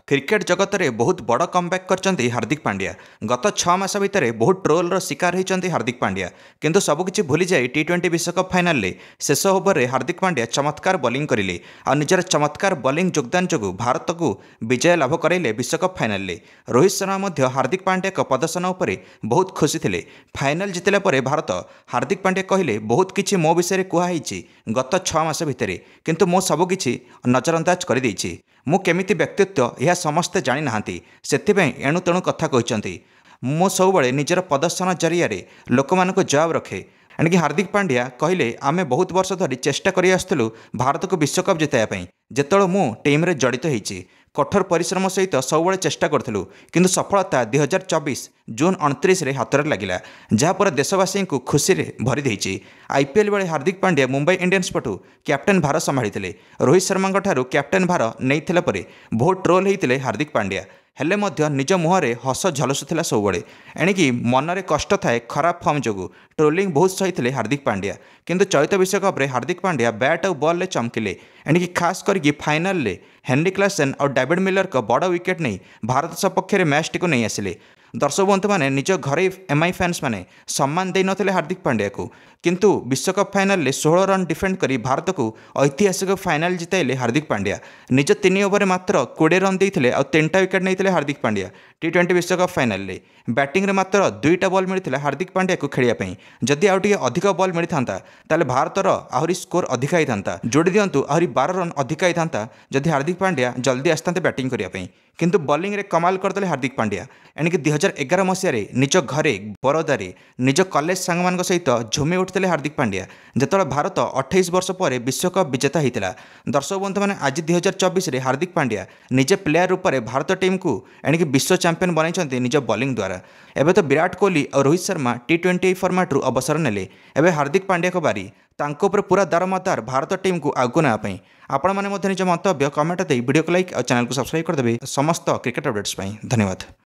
Cricket जगत में बहुत बड़ कमब्याक करछन्ती हार्दिक पांड्या। गत 6 मास भितर बहुत ट्रोल शिकार होती हार्दिक पांड्या, किंतु सबकिछि भूली जाए टी20 विश्वकप फाइनाल में शेष ओवर में हार्दिक पांड्या चमत्कार बोलिंग करें और निजर चमत्कार बोलिंग योगदान जो भारत को विजय लाभ कराइले विश्वकप फाइनाल में। रोहित शर्मा मध्य हार्दिक पांड्या प्रदर्शन उपर बहुत खुशी थे। फाइनाल जितला पर भारत हार्दिक पांड्या कहले बहुत किछि मो विषय कहुई गत 6 मास भितर, किंतु मो सबकिछि नजरअंदाज कर देछि। मु केमिति व्यक्तित्व यह समस्ते जानी नाहांती, सेथिପାଇଁ एणु तेणु कथा कहते। मो सब निजर प्रदर्शन जरिया लोक मानक जवाब रखे। एणिकी हार्दिक पांड्या कहले आमे बहुत वर्ष धरी चेष्टा करी आसुलु भारत को विश्वकप जिताइबा। जेतବେଳେ मु टीम रे जड़ित होईची कठोर परिश्रम सहित सब चेष्टा करूँ, किंतु सफलता 2024 जून 29 रे हाथ लगिला, जहाँपर देशवासी को खुशी भरी देइछि। आईपीएल बेले हार्दिक पांड्या मुंबई इंडियंस पटु कैप्टेन भार संभाली रोहित शर्मा ठारू कैप्टेन भार नहीं परे बहुत ट्रोल होते हार्दिक पांड्या। हेले मध्य निज मुहर हस झलसुला सब एणिकी मनरे कष्ट थाए खराब फॉर्म जो ट्रोलिंग बहुत सही हार्दिक पांड्या, किंतु चलित विश्वकप रे हार्दिक पांड्या बैट और बॉल चमकिले। एणिकी खास करके फाइनाल रे हेनरी क्लासेन और डेविड मिलर को बड़ विकेट नहीं भारत सपक्ष मैच टी नहीं आसिले। दर्शक बंधु मैंने निज घरे एमआई फैंस मैंने सम्मान दे नथिले हार्दिक पांड्या को, किंतु विश्वकप फाइनाल में 16 रन डिफेंड करी भारत को ऐतिहासिक फाइनाल जिताइले हार्दिक पांड्या। निज 3 ओवर मात्र 20 रन देते और 3टा विकेट नहीं हार्दिक पांड्या। टी20 विश्वकप फाइनाल में बैटिंग रे मात्र 2टा बॉल मिलता हार्दिक पांड्या को खेलियापी। जदि आउ टिके अधिक बॉल मिलता ताले भारतर आहरी स्कोर अधिका होता, जोड़ी दिंतु आहरी 12 रन अधिका होता जदि हार्दिक पांड्या जल्दी आसते बैटिंग करने। किंतु बॉलिंग रे कमाल करदे हार्दिक पांड्या। एणिकी 2011 मसीह निज घरे बरोदारे निज कॉलेज सांग सहित झुमी उठते हार्दिक पांड्या, जिते भारत 28 वर्ष पर विश्वकप विजेता होता। दर्शक बंधु मैंने आज 2024 रे हार्दिक पांड्या निजे प्लेयर रूप में भारत टीम को एणिकी विश्व चैंपियन बनई निज बॉलिंग द्वारा। एबे तो विराट कोहली और रोहित शर्मा टी20 फॉर्मेट रु अवसर नेले, एबे हार्दिक पांड्या को बारी तांको पर पूरा दारमदार भारत टीम को आगु नापी। आपण मैंने निज मंतव्य कमेंट दे वीडियो को लाइक और चैनल को सब्सक्राइब करदे समस्त क्रिकेट अपडेट्स। धन्यवाद।